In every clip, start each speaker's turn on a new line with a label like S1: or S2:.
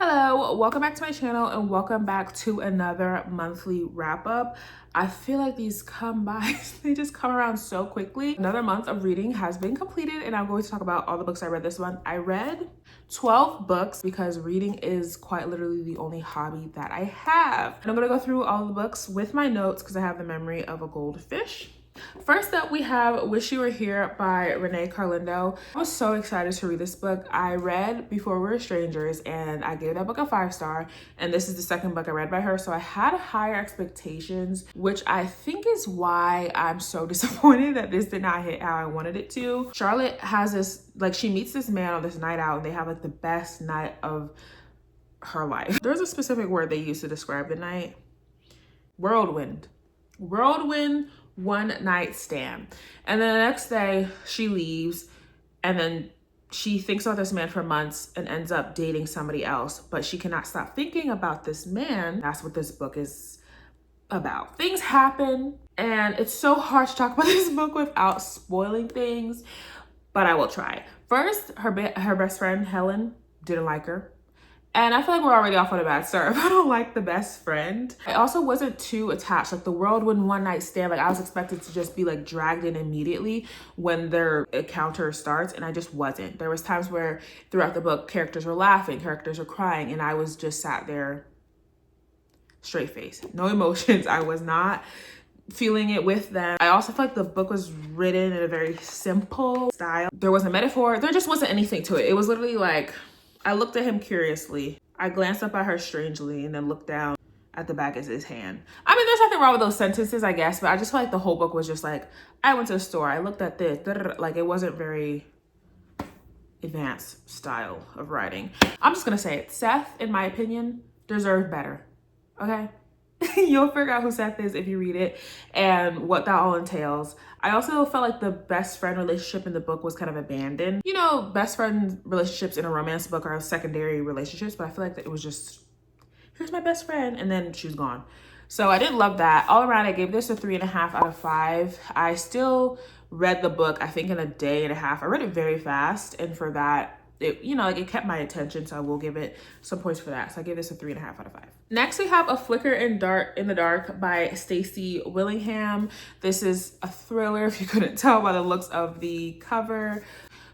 S1: Hello, welcome back to my channel and welcome back to another monthly wrap up. I feel like these come by, they just come around so quickly. Another month of reading has been completed and I'm going to talk about all the books I read this month. I read 12 books because reading is quite literally the only hobby that I have. And I'm gonna go through all the books with my notes because I have the memory of a goldfish. First up, we have Wish You Were Here by Renee Carlindo. I was so excited to read this book. I read Before We Were Strangers and I gave that book a 5-star. And this is the second book I read by her. So I had higher expectations, which I think is why I'm so disappointed that this did not hit how I wanted it to. Charlotte has this, like, she meets this man on this night out and they have like the best night of her life. There's a specific word they use to describe the night. Whirlwind. Whirlwind one night stand. And then the next day she leaves and then she thinks about this man for months and ends up dating somebody else, but she cannot stop thinking about this man. That's what this book is about. Things happen and it's so hard to talk about this book without spoiling things, but I will try. First, her best friend Helen didn't like her. And I feel like we're already off on a bad start if I don't like the best friend. I also wasn't too attached. Like the whirlwind one night stand, like I was expected to just be like dragged in immediately when their encounter starts, and I just wasn't. There was times where throughout the book, characters were laughing, characters were crying, and I was just sat there straight face, no emotions. I was not feeling it with them. I also feel like the book was written in a very simple style. There wasn't a metaphor. There just wasn't anything to it. It was literally like, I looked at him curiously. I glanced up at her strangely and then looked down at the back of his hand. I mean, there's nothing wrong with those sentences, I guess, but I just feel like the whole book was just like, I went to the store, I looked at this, like it wasn't very advanced style of writing. I'm just gonna say it. Seth, in my opinion, deserved better, okay? You'll figure out who Seth is if you read it and what that all entails. I also felt like the best friend relationship in the book was kind of abandoned. You know, best friend relationships in a romance book are secondary relationships, but I feel like that it was just, here's my best friend, and then she was gone. So I didn't love that. All around, I gave this a 3.5 out of 5. I still read the book, I think, in a day and a half. I read it very fast, and for that, it, you know, like it kept my attention, so I will give it some points for that. So I gave this a 3.5 out of 5. Next, we have A Flicker in the Dark by Stacy Willingham. This is a thriller, if you couldn't tell by the looks of the cover.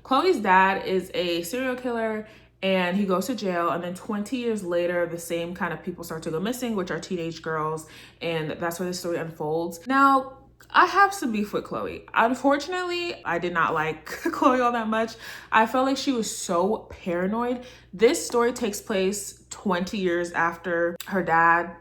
S1: Chloe's dad is a serial killer and he goes to jail, and then 20 years later, the same kind of people start to go missing, which are teenage girls, and that's where the story unfolds. Now, I have some beef with Chloe. Unfortunately, I did not like Chloe all that much. I felt like she was so paranoid. This story takes place 20 years after her dad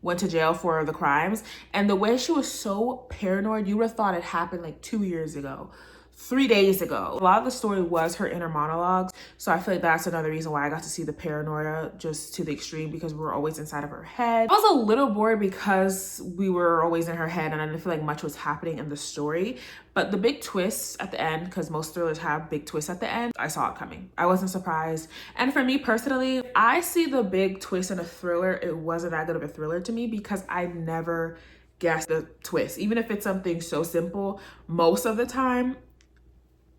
S1: went to jail for the crimes. And the way she was so paranoid, you would have thought it happened like 2 years ago. 3 days ago. A lot of the story was her inner monologues. So I feel like that's another reason why I got to see the paranoia just to the extreme, because we were always inside of her head. I was a little bored because we were always in her head and I didn't feel like much was happening in the story. But the big twist at the end, because most thrillers have big twists at the end, I saw it coming. I wasn't surprised. And for me personally, I see the big twist in a thriller. It wasn't that good of a thriller to me because I never guessed the twist. Even if it's something so simple, most of the time,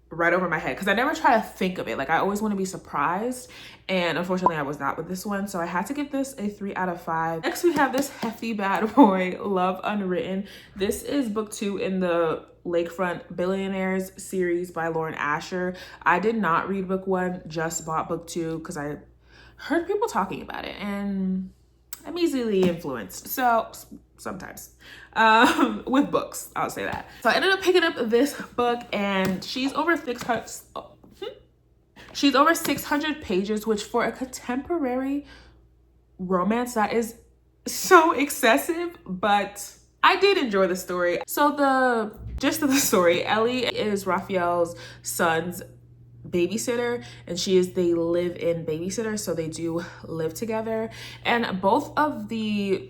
S1: right over my head, because I never try to think of it. Like I always want to be surprised, and unfortunately I was not with this one, so I had to give this a 3 out of 5. Next, we have this hefty bad boy, Love Unwritten. This is book 2 in the Lakefront Billionaires series by Lauren Asher. I did not read book 1, just bought book 2 because I heard people talking about it and I'm easily influenced, so sometimes with books, I'll say that. So I ended up picking up this book, and she's over 600 pages, which for a contemporary romance, that is so excessive, but I did enjoy the story. So the gist of the story, Ellie is Raphael's son's babysitter, and she is the live-in babysitter, so they do live together, and both of the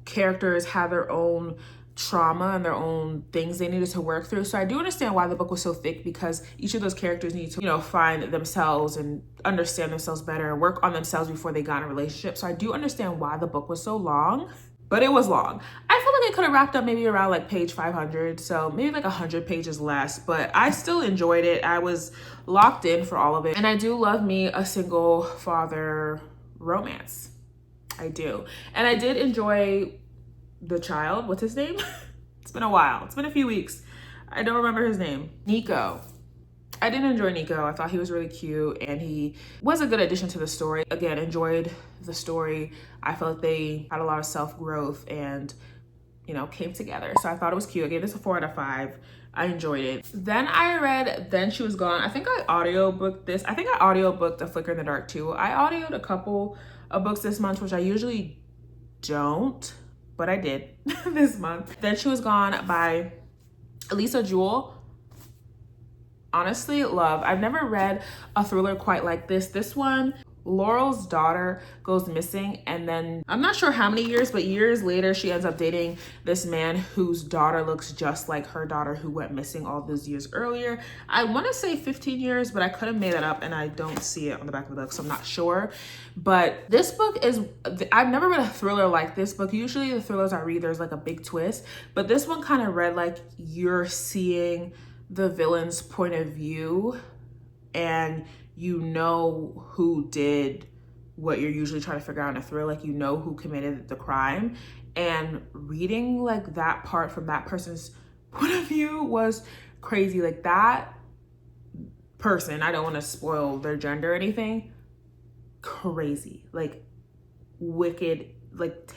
S1: characters have their own trauma and their own things they needed to work through. So I do understand why the book was so thick, because each of those characters need to, you know, find themselves and understand themselves better and work on themselves before they got in a relationship. So I do understand why the book was so long, but it was long. I feel like it could have wrapped up maybe around like page 500, so maybe like 100 pages less, but I still enjoyed it. I was locked in for all of it, and I do love me a single father romance. I do. And I did enjoy the child. What's his name? It's been a while. It's been a few weeks. I don't remember his name. Nico. I did enjoy Nico. I thought he was really cute and he was a good addition to the story. Again, enjoyed the story. I felt like they had a lot of self-growth and, you know, came together. So I thought it was cute. I gave this a 4 out of 5. I enjoyed it. Then I read Then She Was Gone. I think I audiobooked this. I think I audiobooked A Flicker in the Dark too. I audioed a couple of books this month, which I usually don't, but I did this month. Then She Was Gone by Elisa Jewell. Honestly, love. I've never read a thriller quite like this. This one, Laurel's daughter goes missing, and then I'm not sure how many years, but years later she ends up dating this man whose daughter looks just like her daughter who went missing all those years earlier. I want to say 15 years, but I could have made that up and I don't see it on the back of the book, so I'm not sure. But this book is, I've never read a thriller like this book. Usually the thrillers I read, there's like a big twist, but this one kind of read like you're seeing the villain's point of view and you know who did what you're usually trying to figure out in a thriller, like you know who committed the crime. And reading like that part from that person's point of view was crazy. Like that person, I don't want to spoil their gender or anything, crazy, like wicked, like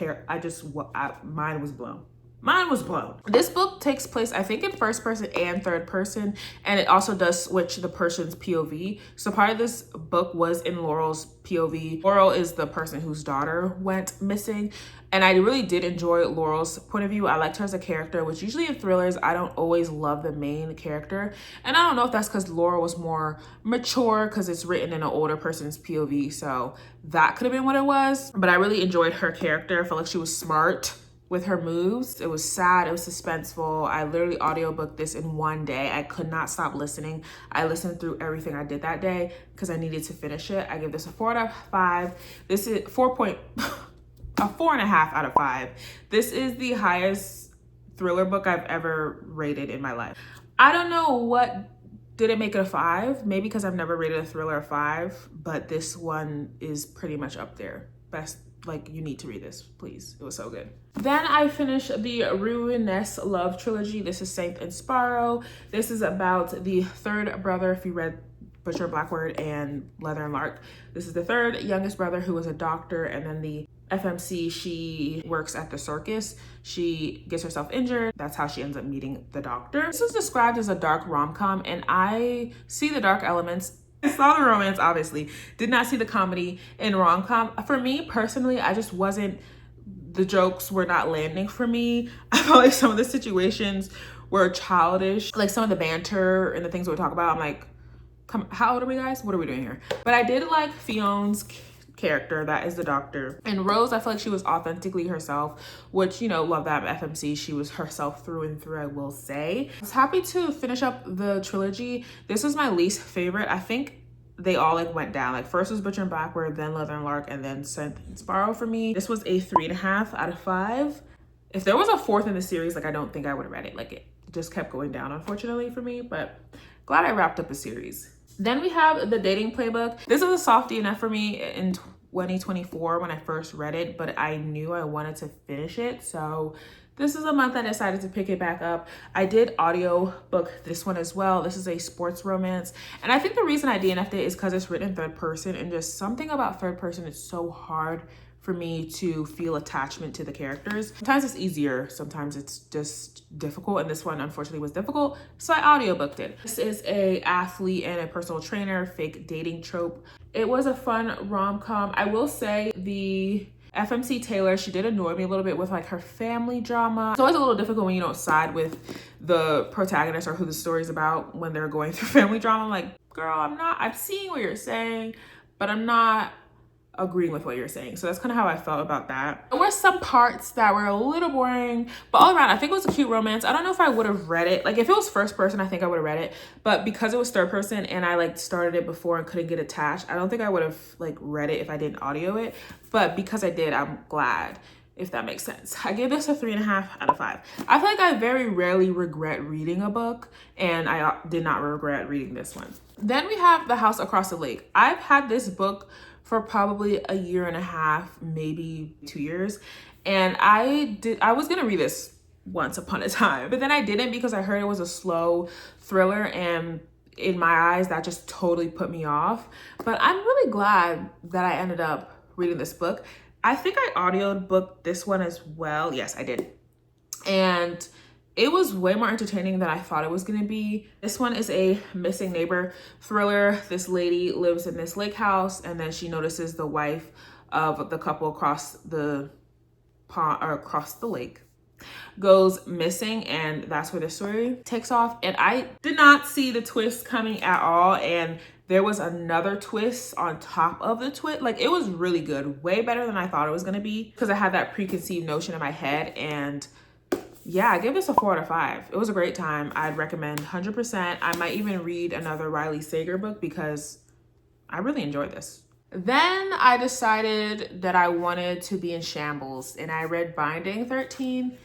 S1: mine was blown. Mine was blown. This book takes place, I think, in first person and third person, and it also does switch the person's POV. So part of this book was in Laurel's POV. Laurel is the person whose daughter went missing, and I really did enjoy Laurel's point of view. I liked her as a character, which usually in thrillers, I don't always love the main character. And I don't know if that's because Laurel was more mature because it's written in an older person's POV, so that could have been what it was. But I really enjoyed her character. I felt like she was smart with her moves. It was sad, it was suspenseful. I literally audiobooked this in one day. I could not stop listening. I listened through everything I did that day because I needed to finish it. I give this a 4 out of 5. This is a 4.5 out of 5. This is the highest thriller book I've ever rated in my life. I don't know what did it make it a 5. Maybe because I've never rated a thriller a 5, but this one is pretty much up there. Best, like, you need to read this, please. It was so good. Then I finished the Ruiness Love trilogy. This is Saint and Sparrow. This is about the third brother, if you read Butcher, Blackbird, and Leather and Lark. This is the third youngest brother who was a doctor, and then the FMC, she works at the circus. She gets herself injured. That's how she ends up meeting the doctor. This is described as a dark rom-com, and I see the dark elements. I saw the romance, obviously. Did not see the comedy in rom-com. For me, personally, the jokes were not landing for me. I felt like some of the situations were childish. Like some of the banter and the things we talk about, I'm like, come, how old are we, guys? What are we doing here? But I did like Fionne's character, that is the doctor. And Rose, I feel like she was authentically herself, which, you know, love that FMC. She was herself through and through, I will say. I was happy to finish up the trilogy. This was my least favorite. I think they all like went down. Like first was Butcher and Blackbird, then Leather and Lark, and then Saint and Sparrow for me. This was a 3.5 out of 5. If there was a fourth in the series, like I don't think I would have read it. Like it just kept going down, unfortunately, for me, but glad I wrapped up a series. Then we have The Dating Playbook. This was a softie enough for me in 2024 when I first read it, but I knew I wanted to finish it. So this is a month I decided to pick it back up. I did audio book this one as well. This is a sports romance. And I think the reason I DNF'd it is because it's written in third person, and just something about third person is so hard for me to feel attachment to the characters. Sometimes it's easier, sometimes it's just difficult, and this one unfortunately was difficult, so I audiobooked it. This is a athlete and a personal trainer fake dating trope. It was a fun rom-com. I will say the FMC Taylor, she did annoy me a little bit with like her family drama. It's always a little difficult when you don't side with the protagonist or who the story's about when they're going through family drama. I'm like, girl, I'm seeing what you're saying, but I'm not agreeing with what you're saying. So that's kind of how I felt about that. There were some parts that were a little boring, but all around I think it was a cute romance. I don't know if I would have read it. Like if it was first person, I think I would have read it, but because it was third person and I like started it before and couldn't get attached, I don't think I would have like read it if I didn't audio it. But because I did, I'm glad, if that makes sense. I give this a 3.5 out of 5. I feel like I very rarely regret reading a book, and I did not regret reading this one. Then we have The House Across the Lake. I've had this book for probably a year and a half, maybe 2 years. And I was gonna read this once upon a time, but then I didn't because I heard it was a slow thriller, and in my eyes that just totally put me off. But I'm really glad that I ended up reading this book. I think I audiobooked this one as well. Yes, I did. And it was way more entertaining than I thought it was gonna be. This one is a missing neighbor thriller. This lady lives in this lake house, and then she notices the wife of the couple across the pond, or across the lake, goes missing, and that's where the story takes off. And I did not see the twist coming at all, and there was another twist on top of the twist. Like, it was really good, way better than I thought it was gonna be, because I had that preconceived notion in my head. And yeah, I give this a 4 out of 5. It was a great time. I'd recommend 100%. I might even read another Riley Sager book because I really enjoyed this. Then I decided that I wanted to be in shambles, and I read Binding 13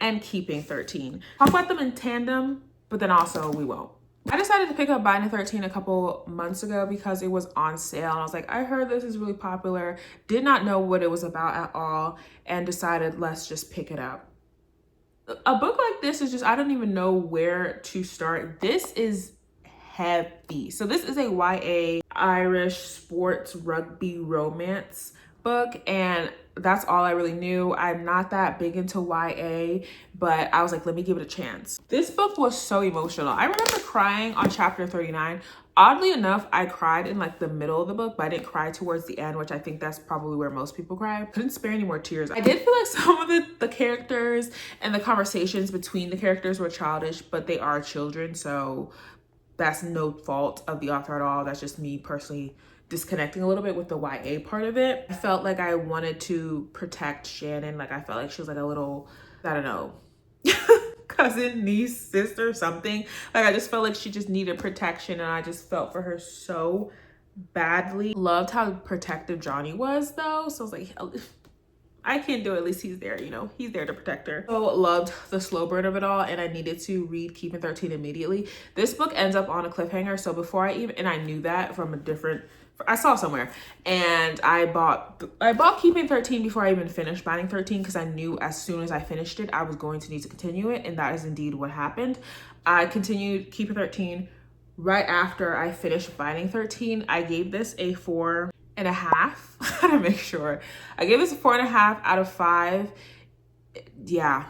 S1: and Keeping 13. Talk about them in tandem, but then also we won't. I decided to pick up Binding 13 a couple months ago because it was on sale, and I was like, I heard this is really popular, did not know what it was about at all, and decided let's just pick it up. A book like this is just, I don't even know where to start. This is heavy. So this is a YA Irish sports rugby romance book, and that's all I really knew. I'm not that big into YA, but I was like, let me give it a chance. This book was so emotional. I remember crying on chapter 39. Oddly enough, I cried in like the middle of the book, but I didn't cry towards the end, which I think that's probably where most people cry. Couldn't spare any more tears. I did feel like some of the characters and the conversations between the characters were childish, but they are children, so that's no fault of the author at all. That's just me personally disconnecting a little bit with the YA part of it. I felt like I wanted to protect Shannon. Like, I felt like she was like a little, I don't know, cousin, niece, sister, something. Like, I just felt like she just needed protection, and I just felt for her so badly. Loved how protective Johnny was though. So I was like, I can't do it, at least he's there, you know, he's there to protect her. So loved the slow burn of it all, and I needed to read Keeping 13 immediately. This book ends up on a cliffhanger, so before and I knew that from a different, I saw somewhere, and I bought Keeping 13 before I even finished Binding 13, because I knew as soon as I finished it, I was going to need to continue it, and that is indeed what happened. I continued Keeping 13 right after I finished Binding 13. I gave this a 4.5. I gotta make sure. I gave this a 4.5 out of 5. Yeah.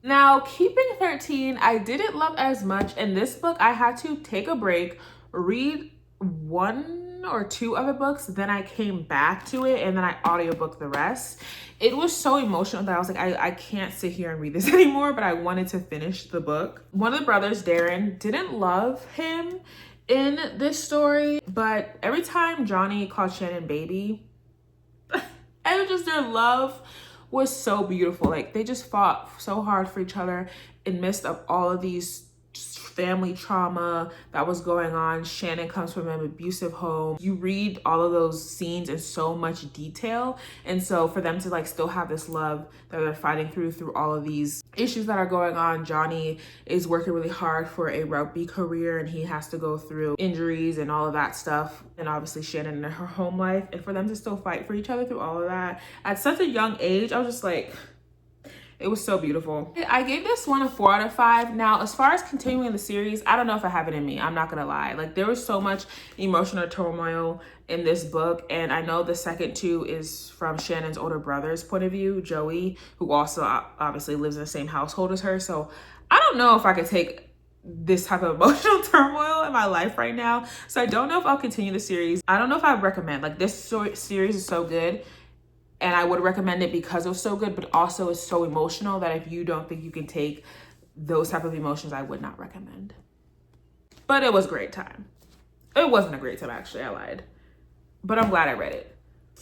S1: Now, Keeping 13, I didn't love as much. In this book, I had to take a break, read 1 or 2 other books, then I came back to it, and then I audiobooked the rest. It was so emotional that I was like, I can't sit here and read this anymore, but I wanted to finish the book. One of the brothers, Darren, didn't love him in this story, but every time Johnny called Shannon baby, and just their love was so beautiful. Like, they just fought so hard for each other in midst of all of these family trauma that was going on. Shannon comes from an abusive home. You read all of those scenes in so much detail, and so for them to like still have this love that they're fighting through all of these issues that are going on. Johnny is working really hard for a rugby career, and he has to go through injuries and all of that stuff, and obviously Shannon and her home life, and for them to still fight for each other through all of that at such a young age, I was just like, it was so beautiful. I gave this one a 4 out of 5. Now, as far as continuing the series, I don't know if I have it in me. I'm not gonna lie. Like, there was so much emotional turmoil in this book, and I know the second 2 is from Shannon's older brother's point of view, Joey, who also obviously lives in the same household as her. So I don't know if I could take this type of emotional turmoil in my life right now. So I don't know if I'll continue the series. I don't know if I recommend. Like, this series is so good, and I would recommend it because it was so good, but also it's so emotional that if you don't think you can take those type of emotions, I would not recommend. But it was a great time. It wasn't a great time, actually, I lied. But I'm glad I read it.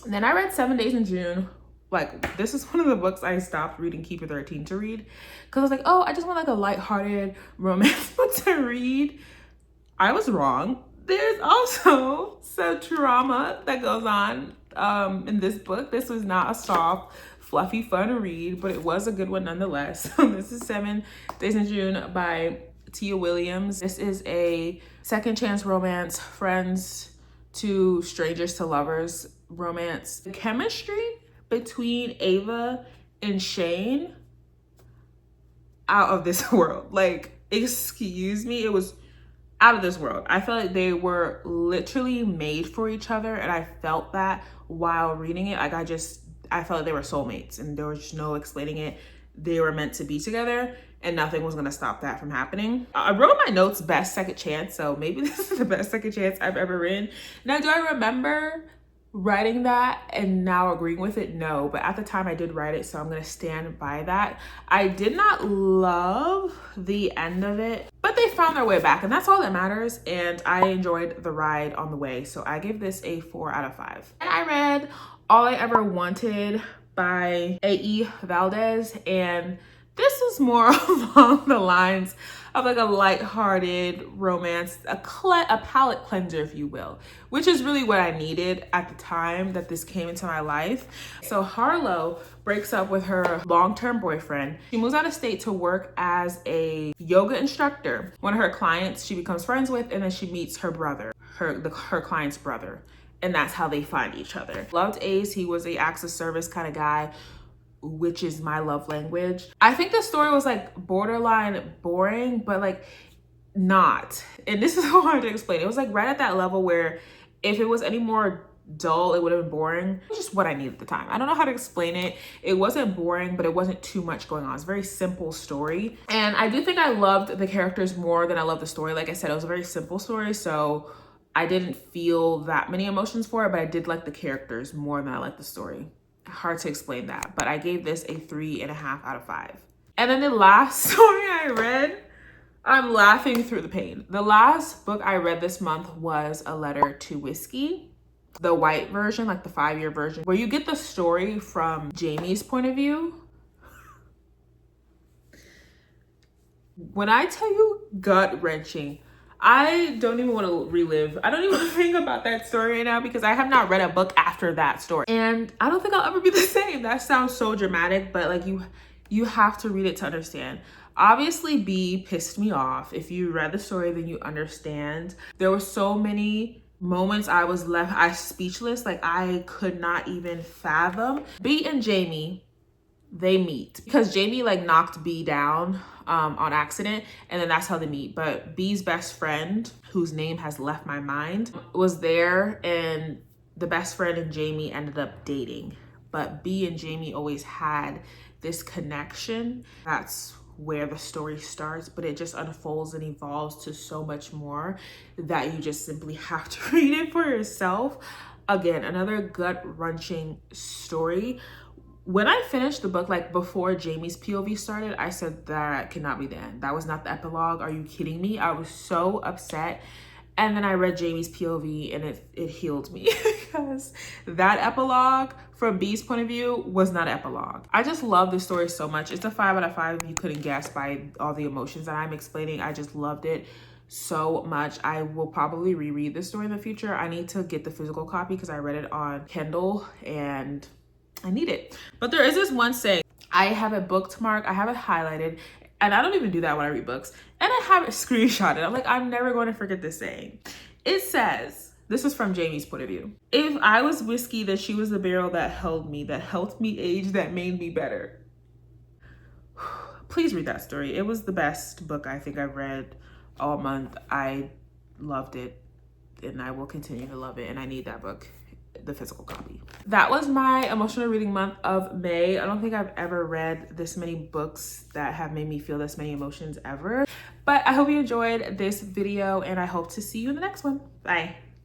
S1: And then I read 7 Days in June. Like, this is one of the books I stopped reading Keeping 13 to read, because I was like, oh, I just want like a lighthearted romance book to read. I was wrong. There's also some trauma that goes on in this book. This was not a soft, fluffy, fun read, but it was a good one nonetheless. This is 7 Days in June by Tia Williams. This is a second chance romance, friends to strangers to lovers romance. The chemistry between Ava and Shane, out of this world. Like, excuse me, it was out of this world. I feel like they were literally made for each other, and I felt that while reading it. Like, I felt like they were soulmates, and there was just no explaining it. They were meant to be together, and nothing was gonna stop that from happening. I wrote my notes best second chance, so maybe this is the best second chance I've ever written. Now, do I remember writing that and now agreeing with it? No, but at the time I did write it, so I'm gonna stand by that. I did not love the end of it, but they found their way back, and that's all that matters, and I enjoyed the ride on the way, so I give this a 4 out of 5. And I read All I Ever Wanted by A.E. Valdez, and this was more along the lines of like a lighthearted romance, a palate cleanser, if you will, which is really what I needed at the time that this came into my life. So Harlow breaks up with her long-term boyfriend. She moves out of state to work as a yoga instructor. One of her clients she becomes friends with, and then she meets her brother, her client's brother. And that's how they find each other. Loved Ace. He was a acts of service kind of guy, which is my love language. I think the story was like borderline boring, but like not. And this is hard to explain. It was like right at that level where if it was any more dull, it would have been boring. It was just what I needed at the time. I don't know how to explain it. It wasn't boring, but it wasn't too much going on. It's a very simple story. And I do think I loved the characters more than I loved the story. Like I said, it was a very simple story, so I didn't feel that many emotions for it, but I did like the characters more than I liked the story. Hard to explain that, but I gave this a 3.5 out of 5. And then the last story I read, I'm laughing through the pain. The last book I read this month was A Letter to Whiskey, the white version, like the 5-year version, where you get the story from Jamie's point of view. When I tell you gut-wrenching, I don't even want to relive. I don't even want to think about that story right now because I have not read a book after that story. And I don't think I'll ever be the same. That sounds so dramatic, but like you have to read it to understand. Obviously, B pissed me off. If you read the story, then you understand. There were so many moments I was speechless. Like I could not even fathom. B and Jamie, they meet because Jamie like knocked B down on accident, and then that's how they meet. But B's best friend, whose name has left my mind, was there, and the best friend and Jamie ended up dating. But B and Jamie always had this connection. That's where the story starts, but it just unfolds and evolves to so much more that you just simply have to read it for yourself. Again, another gut-wrenching story. When I finished the book, like before Jamie's POV started, I said that cannot be the end. That was not the epilogue. Are you kidding me? I was so upset. And then I read Jamie's POV and it healed me because that epilogue from B's point of view was not an epilogue. I just love this story so much. It's a 5 out of 5. You couldn't guess by all the emotions that I'm explaining. I just loved it so much. I will probably reread this story in the future. I need to get the physical copy because I read it on Kindle and I need it. But there is this one saying. I have it bookmarked, I have it highlighted, and I don't even do that when I read books. And I have it screenshotted. I'm like, I'm never going to forget this saying. It says, this is from Jamie's point of view. If I was whiskey, then she was the barrel that held me, that helped me age, that made me better. Please read that story. It was the best book I think I've read all month. I loved it, and I will continue to love it, and I need that book, the physical copy. That was my emotional reading month of May. I don't think I've ever read this many books that have made me feel this many emotions ever. But I hope you enjoyed this video, and I hope to see you in the next one. Bye.